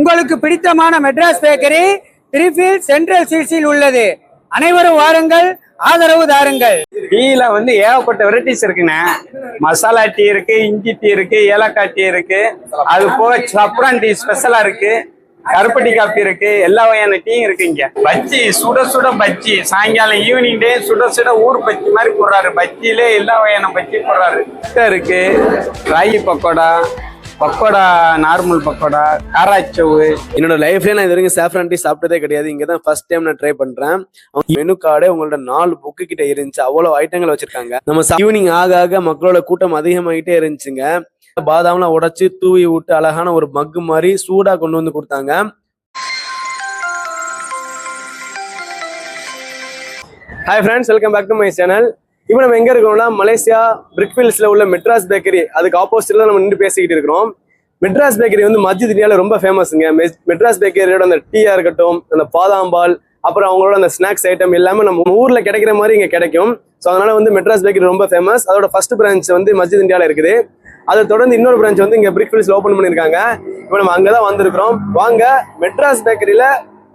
உங்களுக்கு பிடித்தமான Madras bakery த்ரீஃபீல்ட் central சிசியில் உள்ளது. அனைவரும் வாருங்கள், ஆதரவு தாருங்கள். டீல ஏகப்பட்ட வெரைட்டிஸ் இருக்குண்ணே. மசாலா டீ இருக்கு, இஞ்சி டீ இருக்கு, ஏலக்காய் டீ இருக்கு, அது போக சப்ரான் டீ ஸ்பெஷலா இருக்கு, கருப்பட்டி காப்பி இருக்கு, எல்லா வகையான டீயும் இருக்கு. இங்க பஜ்ஜி சுட சுட பஜ்ஜி, சாயங்காலம் ஈவினிங் டே சுட சுட ஊர் பஜ்ஜி மாதிரி போடுறாரு. பஜ்ஜிலே எல்லா வகையான பஜ்ஜி போடுறாரு. இருக்கு ராகி பக்கோடா, பக்கோடா, நார்மல் பக்கோடா, காராச்சவு. என்னோட லைஃப்ல நான் இது வரைக்கும் சாஃப்ரான் டீ சாப்பிட்டதே கிடையாது. இங்க தான் ஃபர்ஸ்ட் டைம் நான் ட்ரை பண்றேன். மெனு கார்டே உங்களோட 4 புக்கு கிட்ட இருந்துச்சு. அவ்வளவு ஐட்டங்கள் வச்சிருக்காங்க. நம்ம ஈவினிங் ஆக ஆக மக்களோட கூட்டம் அதிகமாகிட்டே இருந்துச்சுங்க. பாதாம்லாம் உடைச்சு தூவி விட்டு அழகான ஒரு மக்கு மாதிரி சூடா கொண்டு வந்து கொடுத்தாங்க. Hi friends, welcome back to my channel. இப்போ நம்ம எங்க இருக்கோம்னா மலேசியா பிரிக்ஃபீல்ட்ஸ்ல உள்ள மெட்ராஸ் பேக்கரி, அதுக்கு ஆப்போசிட்ல நம்ம நின்று பேசிக்கிட்டு இருக்கிறோம். மெட்ராஸ் பேக்கரி மஸ்ஜித் இந்தியாவில் ரொம்ப ஃபேமஸுங்க. மெட்ராஸ் பேக்கரியோட அந்த டீயா இருக்கட்டும், அந்த பாதாம்பால், அப்புறம் அவங்களோட அந்த ஸ்நாக்ஸ் ஐட்டம் எல்லாமே நம்ம ஊர்ல கிடைக்கிற மாதிரி இங்க கிடைக்கும். ஸோ அதனால மெட்ராஸ் பேக்கரி ரொம்ப ஃபேமஸ். அதோட ஃபர்ஸ்ட் பிரான்ச் மஸ்ஜித் இந்தியாவில் இருக்குது. அதை தொடர்ந்து இன்னொரு பிரான்ச் இங்க பிரிக்ஃபீல்ட்ஸ்ல ஓப்பன் பண்ணியிருக்காங்க. இப்போ நம்ம அங்கதான் வந்திருக்கிறோம். வாங்க, மெட்ராஸ் பேக்கரியில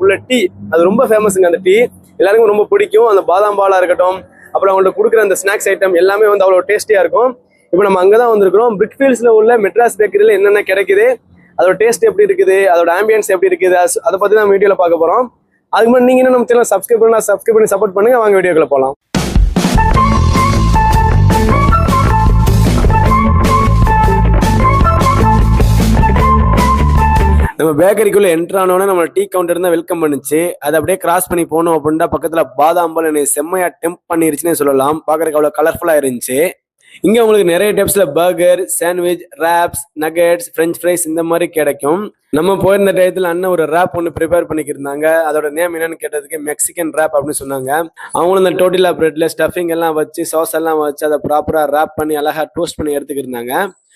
உள்ள டீ அது ரொம்ப ஃபேமஸுங்க. அந்த டீ எல்லாருக்கும் ரொம்ப பிடிக்கும். அந்த பாதாம்பாலா இருக்கட்டும், அப்புறம் அவங்கள்ட்ட கொடுக்குற அந்த ஸ்நாக்ஸ் ஐட்டம் எல்லாமே அவ்வளோ டேஸ்டியா இருக்கும். இப்போ நம்ம அங்கதான் வந்திருக்கிறோம். பிரிக்ஃபீல்ட்ஸ்ல உள்ள மெட்ராஸ் பேக்கரியில என்னென்ன கிடைக்குது, அதோட டேஸ்ட் எப்படி இருக்குது, அதோட ஆம்பியன்ஸ் எப்படி இருக்குது, அதை பத்தி தான் வீடியோல பார்க்க போறோம். அதுக்கு முன்னாடி நீங்க நம்ம சேனல் சப்ஸ்கிரைப் பண்ணி சப்போர்ட் பண்ணுங்க. வாங்க வீடியோக்குள்ள போகலாம். நம்ம பேக்கரிக்குள்ள என்ட்ரு ஆனோன்னா நம்ம டீ கவுண்டர் தான் வெல்கம் பண்ணுச்சு. அதை அப்படியே கிராஸ் பண்ணி போனோம் அப்படின்னா பக்கத்துல பாதாம்பால் என்னை செம்மையா டெம்ப் பண்ணிருச்சுன்னு சொல்லலாம். பாக்குறதுக்கு அவ்வளவு கலர்ஃபுல்லா இருந்துச்சு. இங்க உங்களுக்கு நிறைய டைப்ஸ்ல burger, sandwich, wraps, nuggets, French fries இந்த மாதிரி கிடைக்கும். நம்ம போயிருந்த டயத்துல அண்ணன் ஒரு ரேப் ஒன்று ப்ரிப்பேர் பண்ணிக்கிருந்தாங்க. அதோட நேம் என்னன்னு கேட்டதுக்கு மெக்சிகன் ரேப் அப்படின்னு சொன்னாங்க. அவங்களும் இந்த டோட்டிலா பிரெட்ல ஸ்டஃபிங் எல்லாம் வச்சு, சாஸ் எல்லாம் வச்சு அதை ப்ராப்பரா ரேப் பண்ணி அழகா டோஸ்ட் பண்ணி எடுத்துக்கிருந்தாங்க.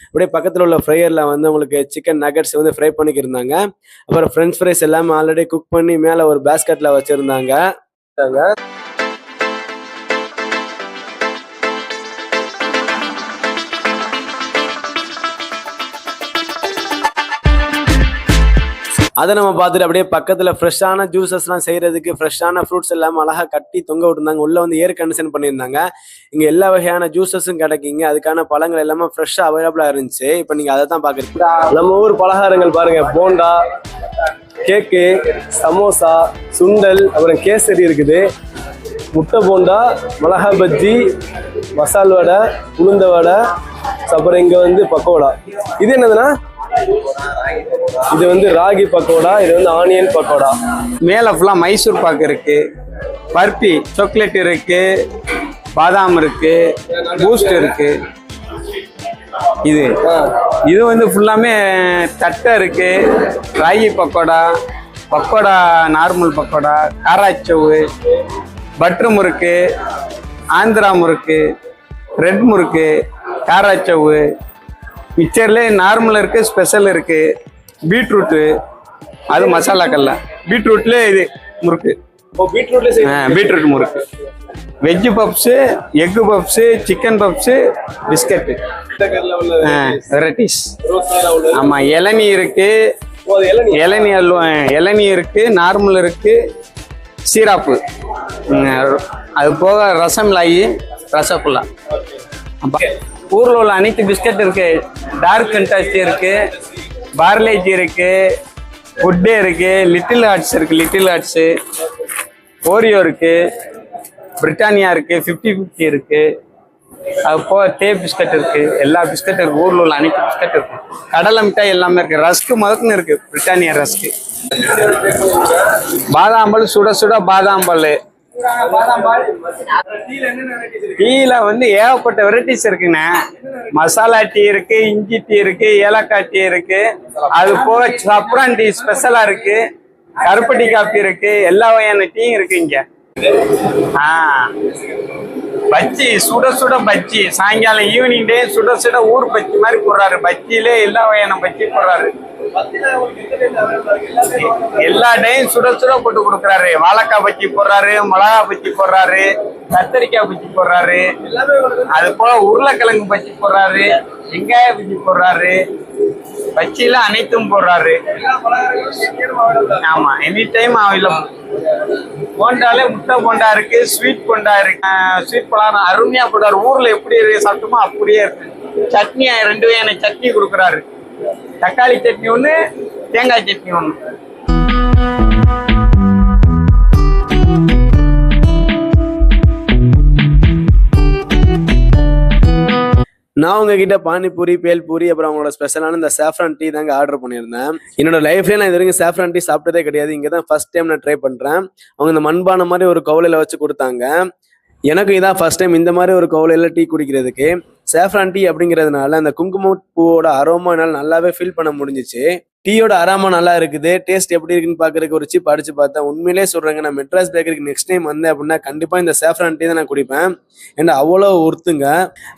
அப்படியே பக்கத்துல உள்ள ஃப்ரையர்ல உங்களுக்கு சிக்கன் நகெட்ஸ் ஃப்ரை பண்ணிக்கிருந்தாங்க. அப்புறம் பிரெஞ்ச் ஃப்ரைஸ் எல்லாமே ஆல்ரெடி குக் பண்ணி மேல ஒரு பேஸ்கெட்ல வச்சிருந்தாங்க. அதை நம்ம பார்த்துட்டு அப்படியே பக்கத்துல ஃப்ரெஷ்ஷான ஜூசஸ்லாம் செய்யறதுக்கு ஃப்ரெஷ்ஷான ஃப்ரூட்ஸ் எல்லாம் அழகா கட்டி தொங்க விட்டுருந்தாங்க. உள்ள ஏர் கண்டிஷன் பண்ணியிருந்தாங்க. இங்க எல்லா வகையான ஜூசஸும் கிடைக்குங்க. அதுக்கான பழங்கள் எல்லாமே ஃப்ரெஷ்ஷா அவைலபிளா இருந்துச்சு. இப்போ நீங்க அதை தான் பாக்குறீங்க. நம்ம ஊர் பலகாரங்கள் பாருங்க, போண்டா, கேக்கு, சமோசா, சுண்டல், அப்புறம் கேசரி இருக்குது, முட்டை போண்டா, மிளகா பஜ்ஜி, மசால் வடை, உளுந்த வடை, அப்புறம் இங்க பக்கோடா. இது என்னதுன்னா, இது ராகி பக்கோடா, இது ஆனியன் பக்கோடா. மேல ஃபுல்லா மைசூர் பாக்கு இருக்கு, பர்பி சாக்லேட் இருக்கு, பாதாம் இருக்கு, பூஸ்ட் இருக்கு. இது ஃபுல்லாமே தட்டை இருக்கு, ராகி பக்கோடா, பக்கோடா, நார்மல் பக்கோடா, காராச்சவு, பட்டர் முறுக்கு, ஆந்திரா முறுக்கு, ரெட் முறுக்கு, காராச்சவு, மிக்சர்ல நார்மல் இருக்கு, ஸ்பெஷல் இருக்கு, பீட்ரூட்டு, அது மசாலா கல்ல, பீட்ரூட்ல இது முறுக்கு, பீட்ரூட் முறுக்கு, veg puffs, egg puffs, chicken puffs, biscuit, varieties. ஆமா, இளநீ இருக்கு, இளநீ இருக்கு, நார்மல் இருக்கு, சீராப்பு, அது போக ரசமலாயி, ரசகுல்லா. ஊர்ல உள்ள அனைத்து பிஸ்கட் இருக்கு. டார்க் ஃபேண்டசி இருக்கு, பார்லேஜி இருக்கு, குட்டே இருக்கு, லிட்டில் ஹார்ட்ஸ் இருக்கு, லிட்டில் ஹார்ட்ஸ், ஓரியோ இருக்கு, பிரிட்டானியா இருக்கு, 50-50 இருக்கு, அது போக டேப் பிஸ்கட் இருக்கு. எல்லா பிஸ்கட் இருக்கு. ஊர்ல உள்ள அனைத்து பிஸ்கட் இருக்கு. கடலை மிட்டாய் எல்லாமே இருக்கு. ரஸ்க்கு முதக்குன்னு இருக்கு, பிரிட்டானியா ரஸ்க்கு. பாதாம்பால், சுட சுட பாதாம்பால். டீல ஏகப்பட்ட வெரைட்டிஸ் இருக்குண்ணே. மசாலா டீ இருக்கு, இஞ்சி டீ இருக்கு, ஏலக்காய் டீ இருக்கு, அது போக சப்ரான் டீ ஸ்பெஷலா இருக்கு, கருப்பட்டி காப்பி இருக்கு, எல்லா வகையான டீயும் இருக்கு இங்க. பஜ்ஜி சுட சுட பஜ்ஜி, சாயங்காலம் ஈவினிங் டே சுட சுட ஊர் பஜ்ஜி மாதிரி போடுறாரு. பஜ்ஜிலே எல்லா வகையான பஜ்ஜி போடுறாரு. எல்லா டைம் சுட சுட போட்டு கொடுக்குறாரு. வாழைக்காய் பஜ்ஜி போடுறாரு, மிளகா பஜ்ஜி போடுறாரு, கத்தரிக்காய் பஜ்ஜி போடுறாரு, அது போல உருளைக்கிழங்கு பஜ்ஜி போடுறாரு, வெங்காய பஜ்ஜி போடுறாரு, பச்சியில அனைத்தும் போடுறாரு. ஆமா, எனி டைம் அவைலபிள். போண்டாலே முட்டை போண்டா இருக்கு, ஸ்வீட் போண்டா இருக்கு. ஸ்வீட் பலகாரம் அருமையா போடுறாரு. ஊர்ல எப்படி சாப்பிட்டோமோ அப்படியே இருக்கு. சட்னி 2 வகையான சட்னி கொடுக்குறாரு. தக்காளி சட்னி ஒன்று, தேங்காய் சட்னி ஒன்று. நான் உங்ககிட்ட பானிபூரி, பேல்பூரி, அப்புறம் அவங்களோட ஸ்பெஷலான இந்த சாஃப்ரான் டீ தாங்க ஆர்டர் பண்ணியிருந்தேன். என்னோட லைஃப்லேயே நான் இது வரைக்கும் சாஃப்ரான் டீ சாப்பிட்டதே கிடையாது. இங்கே தான் ஃபர்ஸ்ட் டைம் நான் ட்ரை பண்ணுறேன். அவங்க இந்த மண்பானை மாதிரி ஒரு கவுலையில் வச்சு கொடுத்தாங்க. எனக்கு இதான் ஃபர்ஸ்ட் டைம் இந்த மாதிரி ஒரு கவுலையில் டீ குடிக்கிறதுக்கு. சாஃப்ரான் டீ அப்படிங்கிறதுனால அந்த குங்கும பூவோட அரோமா என்னால் நல்லாவே ஃபீல் பண்ண முடிஞ்சிச்சு. டீயோட அரோமா நல்லா இருக்குது. டேஸ்ட் எப்படி இருக்குன்னு பார்க்கறதுக்கு ஒரு சிப் அடிச்சு பார்த்தேன். உண்மையிலே சொல்றேங்க, நான் மெட்ராஸ் பேக்கரிக்கு நெக்ஸ்ட் டைம் வந்தேன் அப்படின்னா கண்டிப்பா இந்த சாஃப்ரான் டீ தான் நான் குடிப்பேன். ஏன்னா அவ்வளோ ஒருத்துங்க.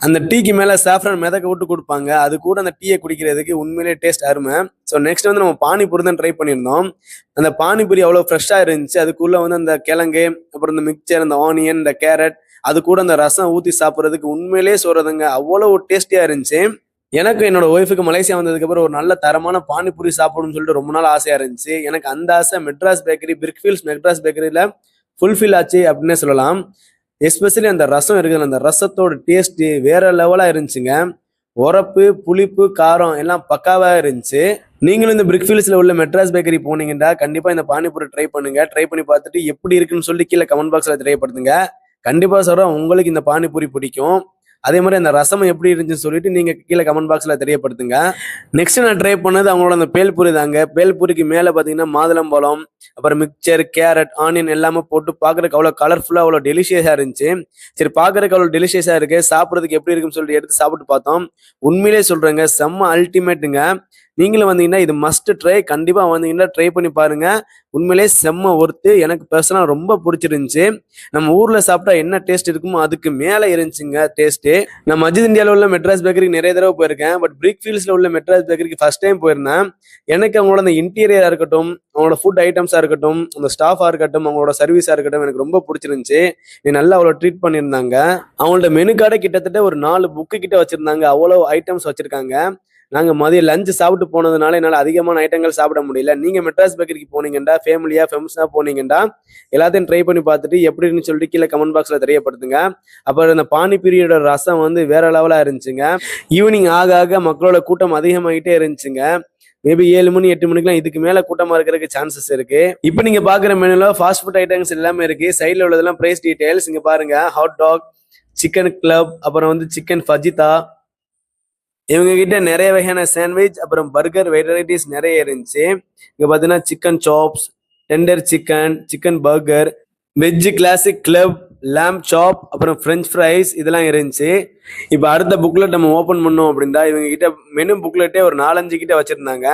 அந்த டீக்கு மேல சாஃப்ரான் மிதக்க விட்டு கொடுப்பாங்க. அது கூட அந்த டீயை குடிக்கிறதுக்கு உண்மையிலே டேஸ்ட் அருமை. ஸோ நெக்ஸ்ட் வந்து நம்ம பானிபூரி தான் ட்ரை பண்ணியிருந்தோம். அந்த பானிபூரி அவ்வளோ ஃப்ரெஷ்ஷாக இருந்துச்சு. அதுக்குள்ள வந்து அந்த கிழங்கு, அப்புறம் இந்த மிக்சர், அந்த ஆனியன், இந்த கேரட், அது கூட அந்த ரசம் ஊற்றி சாப்பிட்றதுக்கு உண்மையிலே சொல்றதுங்க அவ்வளோ டேஸ்டியா இருந்துச்சு. எனக்கு என்னோட ஒய்ஃபுக்கு மலேசியா வந்ததுக்கு அப்புறம் ஒரு நல்ல தரமான பானிபூரி சாப்பிடணும்னு சொல்லிட்டு ரொம்ப நாள் ஆசையா இருந்துச்சு. எனக்கு அந்த ஆசை மெட்ராஸ் பேக்கரி, பிரிக்ஃபீல்ட்ஸ் மெட்ராஸ் பேக்கரியில ஃபுல்ஃபில் ஆச்சு அப்படின்னே சொல்லலாம். எஸ்பெஷலி அந்த ரசம் இருக்குது, அந்த ரசத்தோட டேஸ்ட் வேற லெவலா இருந்துச்சுங்க. உரப்பு, புளிப்பு, காரம் எல்லாம் பக்காவா இருந்துச்சு. நீங்களும் இந்த பிரிக்ஃபீல்ட்ஸ்ல உள்ள மெட்ராஸ் பேக்கரி போனீங்கன்னா கண்டிப்பா இந்த பானிபூரி ட்ரை பண்ணுங்க. ட்ரை பண்ணி பார்த்துட்டு எப்படி இருக்குன்னு சொல்லி கீழே கமெண்ட் பாக்ஸ்ல தெரியப்படுத்துங்க. கண்டிப்பா சொல்றேன், உங்களுக்கு இந்த பானிபூரி பிடிக்கும். அதே மாதிரி அந்த ரசம் எப்படி இருந்துச்சுன்னு சொல்லிட்டு நீங்க கீழே கமெண்ட் பாக்ஸ்ல தெரியப்படுத்துங்க. நெக்ஸ்ட் நான் ட்ரை பண்ணது அவங்களோட அந்த பேல்பூரி தாங்க. பேல்பூரிக்கு மேல பாத்தீங்கன்னா மாதுளம்பழம், அப்புறம் மிக்சர், கேரட், ஆனியன் எல்லாமே போட்டு பாக்குறதுக்கு அவ்வளவு கலர்ஃபுல்லா அவ்வளவு டெலிஷியஸா இருந்துச்சு. சரி, பாக்குறதுக்கு அவ்வளவு டெலிஷியஸா இருக்கு, சாப்பிட்றதுக்கு எப்படி இருக்குன்னு சொல்லிட்டு எடுத்து சாப்பிட்டு பார்த்தோம். உண்மையிலே சொல்றேங்க, செம்ம அல்டிமேட்டுங்க. நீங்களும் வந்தீங்கன்னா இது மஸ்ட் ட்ரை. கண்டிப்பா வந்தீங்கன்னா ட்ரை பண்ணி பாருங்க. உண்மையிலே செம்ம ஒர்த்து. எனக்கு பர்சனலா ரொம்ப பிடிச்சிருந்துச்சு. நம்ம ஊர்ல சாப்பிட்டா என்ன டேஸ்ட் இருக்குமோ அதுக்கு மேல இருந்துச்சுங்க டேஸ்ட். நான் மஜித் இந்தியாவில் உள்ள மெட்ராஸ் பேக்கரிக்கு நிறைய தடவை போயிருக்கேன். பட் பிரிக்ஃபீல்ட்ஸ்ல உள்ள மெட்ராஸ் பேக்கரிக்கு ஃபர்ஸ்ட் டைம் போயிருந்தேன். எனக்கு அவங்களோட அந்த இன்டீரியரா இருக்கட்டும், அவங்களோட ஃபுட் ஐட்டம்ஸா இருக்கட்டும், அந்த ஸ்டாஃபா இருக்கட்டும், அவங்களோட சர்வீஸா இருக்கட்டும் எனக்கு ரொம்ப பிடிச்சிருந்துச்சு. நல்லா அவ்வளோ ட்ரீட் பண்ணியிருந்தாங்க. அவங்களோட மெனு கார்டை கிட்டத்தட்ட ஒரு 4 புக்கு கிட்ட வச்சிருந்தாங்க. அவ்வளோ ஐட்டம்ஸ் வச்சிருக்காங்க. நாங்க மதியம் லஞ்சு சாப்பிட்டு போனதுனால என்னால் அதிகமான ஐட்டங்கள் சாப்பிட முடியல. நீங்க மெட்ராஸ் பேக்கரிக்கு போனீங்கன்னா, ஃபேமிலியா ஃபெம்ஸா போனீங்கன்னா எல்லாத்தையும் ட்ரை பண்ணி பார்த்துட்டு எப்படின்னு சொல்லிட்டு கீழே கமெண்ட் பாக்ஸ்ல தெரியப்படுத்துங்க. அப்புறம் இந்த பானிபூரியோட ரசம் வந்து வேற லெவலா இருந்துச்சுங்க. ஈவினிங் ஆக ஆக மக்களோட கூட்டம் அதிகமாகிட்டே இருந்துச்சுங்க. மேபி 7 மணி 8 மணிக்கெல்லாம் இதுக்கு மேல கூட்டமா இருக்கிறதுக்கு சான்சஸ் இருக்கு. இப்போ நீங்க பாக்குற மெனுல ஃபாஸ்ட் ஃபுட் ஐட்டம்ஸ் எல்லாமே இருக்கு. சைட்ல உள்ளதெல்லாம் பிரைஸ் டீடைல்ஸ் இங்க பாருங்க. ஹாட் டாக், சிக்கன் கிளப், அப்புறம் வந்து சிக்கன் ஃபஜிதா, இவங்க கிட்ட நிறைய வகையான சாண்ட்விச், அப்புறம் பர்கர் வெரைட்டிஸ் நிறைய இருந்துச்சு. இங்க பாத்தீங்கன்னா chicken chops, tender chicken, chicken burger, veg classic club, lamb chop, அப்புறம் ஃப்ரெஞ்ச் ஃப்ரைஸ் இதெல்லாம் இருந்துச்சு. இப்போ அடுத்த புக்லெட் நம்ம ஓப்பன் பண்ணோம் அப்படின்னா இவங்க கிட்ட மெனு புக்லெட்டே ஒரு 4-5 கிட்ட வச்சிருந்தாங்க.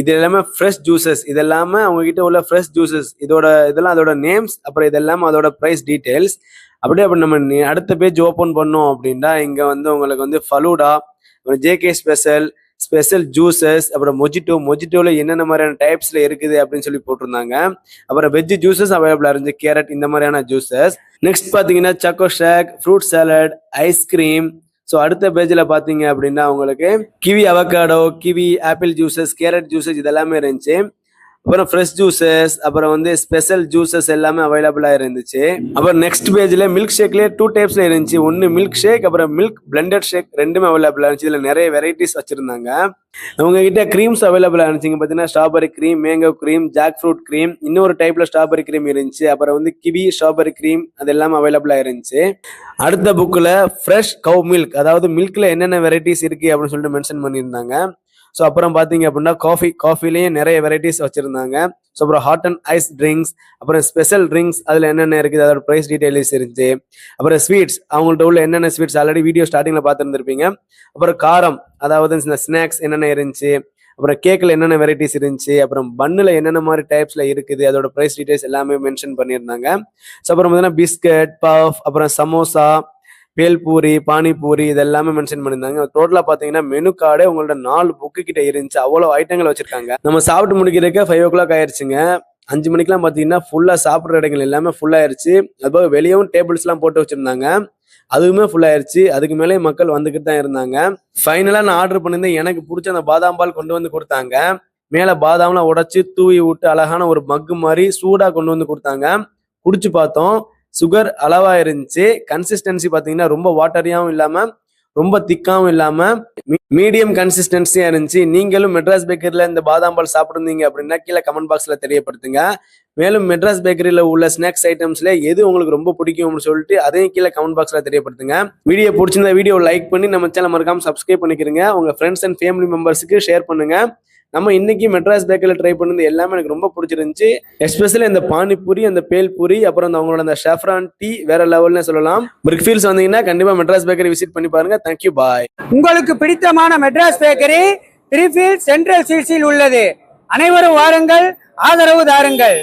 இது எல்லாமே ஃப்ரெஷ் ஜூசஸ். இது எல்லாமே அவங்க கிட்ட உள்ள ஃப்ரெஷ் ஜூசஸ். இதெல்லாம் அதோட நேம்ஸ், அப்புறம் இதெல்லாம் அதோட ப்ரைஸ் டீடைல்ஸ். அப்படி நம்ம அடுத்த பேஜ் ஓப்பன் பண்ணோம் அப்படின்னா இங்க வந்து உங்களுக்கு வந்து ஃபலூடா, ஜேகே ஸ்பெஷல் ஜூசஸ், அப்புறம் மொஜிட்டோல என்னென்ன மாதிரியான டைப்ஸ்ல இருக்குது அப்படின்னு சொல்லி போட்டிருந்தாங்க. அப்புறம் வெஜ் ஜூசஸ் அவைலபிளா இருந்துச்சு, கேரட் இந்த மாதிரியான ஜூசஸ். நெக்ஸ்ட் பாத்தீங்கன்னா சாக்கோ ஷேக், ஃப்ரூட் சாலட், ஐஸ்கிரீம். ஸோ அடுத்த பேஜ்ல பாத்தீங்க அப்படின்னா உங்களுக்கு kiwi avocado, kiwi apple juices, carrot juices இதெல்லாமே இருந்துச்சு. அப்புறம் ஃப்ரெஷ் ஜூசஸ், அப்புறம் வந்து ஸ்பெஷல் ஜூசஸ் எல்லாமே அவைலபிளா இருந்துச்சு. அப்புறம் நெக்ஸ்ட் பேஜ்ல மில்க் ஷேக்லேயே 2 டைப்ஸ்ல இருந்துச்சு. ஒன்னு மில்க் ஷேக், அப்புறம் மில்க் பிளெண்டட் ஷேக், ரெண்டுமே அவைலபிளா இருந்துச்சு. இதுல நிறைய வெரைட்டிஸ் வச்சிருந்தாங்க. அவங்க கிட்ட க்ரீம்ஸ் அவைலபிளா இருந்துச்சு. பாத்தீங்கன்னா strawberry cream, mango cream, jackfruit cream, இன்னொரு டைப்ல ஸ்ட்ராபெரி க்ரீம் இருந்துச்சு. அப்புறம் வந்து கிவி ஸ்ட்ராபெரி க்ரீம் அது எல்லாமே அவைலபிளா இருந்துச்சு. அடுத்த புக்ல ஃப்ரெஷ் கவ் மில்க், அதாவது மில்க்ல என்னென்ன வெரைட்டிஸ் இருக்கு அப்படின்னு சொல்லிட்டு மென்ஷன் பண்ணியிருந்தாங்க. ஸோ அப்புறம் பார்த்தீங்க அப்படின்னா காஃபிலேயே நிறைய வெரைட்டிஸ் வச்சிருந்தாங்க. ஸோ அப்புறம் ஹாட் அண்ட் ஐஸ் ட்ரிங்க்ஸ், அப்புறம் ஸ்பெஷல் ட்ரிங்க்ஸ் அதில் என்னென்ன இருக்குது அதோட ப்ரைஸ் டீடைல்ஸ் இருந்துச்சு. அப்புறம் ஸ்வீட்ஸ், அவங்கள்ட்ட உள்ள என்னென்ன ஸ்வீட்ஸ் ஆல்ரெடி வீடியோ ஸ்டார்டிங்கில் பார்த்துருந்துருப்பீங்க. அப்புறம் காரம், அதாவது இந்த ஸ்நாக்ஸ் என்னென்ன இருந்துச்சு. அப்புறம் கேக்கில் என்னென்ன வெரைட்டிஸ் இருந்துச்சு. அப்புறம் பன்னில் என்னென்ன மாதிரி டைப்ஸில் இருக்குது அதோட ப்ரைஸ் டீடைல்ஸ் எல்லாமே மென்ஷன் பண்ணியிருந்தாங்க. ஸோ அப்புறம் பார்த்தீங்கன்னா பிஸ்கட், பஃப், அப்புறம் சமோசா, பேல்பூரி, பானிபூரி இதெல்லாமே மென்ஷன் பண்ணியிருந்தாங்க. டோட்டலா பாத்தீங்கன்னா மெனு கார்டே உங்களோட 4 புக்கு கிட்ட இருந்துச்சு. அவ்வளவு ஐட்டங்கள் வச்சிருக்காங்க. நம்ம சாப்பிட்டு முடிக்கிறதுக்கு 5 o'clock ஆயிருச்சுங்க. 5 மணிக்கெல்லாம் பாத்தீங்கன்னா ஃபுல்லா சாப்பிட்ற இடங்கள் எல்லாமே ஃபுல்லா ஆயிருச்சு. அதுபோக வெளியவும் டேபிள்ஸ் எல்லாம் போட்டு வச்சிருந்தாங்க. அதுவுமே ஃபுல் ஆயிருச்சு. அதுக்கு மேலே மக்கள் வந்துக்கிட்டு தான் இருந்தாங்க. ஃபைனலா நான் ஆர்டர் பண்ணியிருந்தேன். எனக்கு பிடிச்ச அந்த பாதாம் பால் கொண்டு வந்து கொடுத்தாங்க. மேல பாதாம்லாம் உடைச்சு தூவி விட்டு அழகான ஒரு மக்கு மாதிரி சூடா கொண்டு வந்து கொடுத்தாங்க. குடிச்சு பார்த்தோம். சுகர் அளவா இருந்துச்சு. கன்சிஸ்டன்சி பாத்தீங்கன்னா ரொம்ப வாட்டரியாவும் இல்லாம ரொம்ப திக்காவும் இல்லாம மீடியம் கன்சிஸ்டன்சியா இருந்துச்சு. நீங்களும் மெட்ராஸ் பேக்கரியில இந்த பாதாம் பால் சாப்பிடுறீங்க அப்படின்னா கீழே கமெண்ட் பாக்ஸ்ல தெரியப்படுத்துங்க. மேலும் மெட்ராஸ் பேக்கரியில உள்ள ஸ்நாக்ஸ் ஐட்டம்ஸ்ல எது உங்களுக்கு ரொம்ப பிடிக்கும்னு சொல்லிட்டு அதையும் கீழே கமெண்ட் பாக்ஸ்ல தெரியப்படுத்துங்க. வீடியோ பிடிச்சிருந்த வீடியோ லைக் பண்ணி நம்ம சேனல் மறக்காம சப்ஸ்கிரைப் பண்ணிக்கிறீங்க. உங்க ஃப்ரெண்ட்ஸ் அண்ட் ஃபேமிலி மெம்பர்ஸுக்கு ஷேர் பண்ணுங்க. நம்ம இன்னைக்கு மெட்ராஸ் பேக்கரியில் ட்ரை பண்ணது எல்லாமே எனக்கு ரொம்ப பிடிச்சிருந்துச்சு. எஸ்பெஷலி இந்த பானிபூரி, அந்த பேல்பூரி, அப்புறம் அவங்களோட அந்த ஷெஃப்ரான் டீ வேற லெவல்னு சொல்லலாம். பிரிக்ஃபீல்ட்ஸ் வந்தீங்கன்னா கண்டிப்பா மெட்ராஸ் பேக்கரி விசிட் பண்ணி பாருங்க. தேங்க்யூ, பாய். உங்களுக்கு பிடித்தமான மெட்ராஸ் பேக்கரி 3 ஃபீல்ட் சென்ட்ரல் சிசியில் உள்ளது. அனைவரும் வாருங்கள், ஆதரவு தாருங்கள்.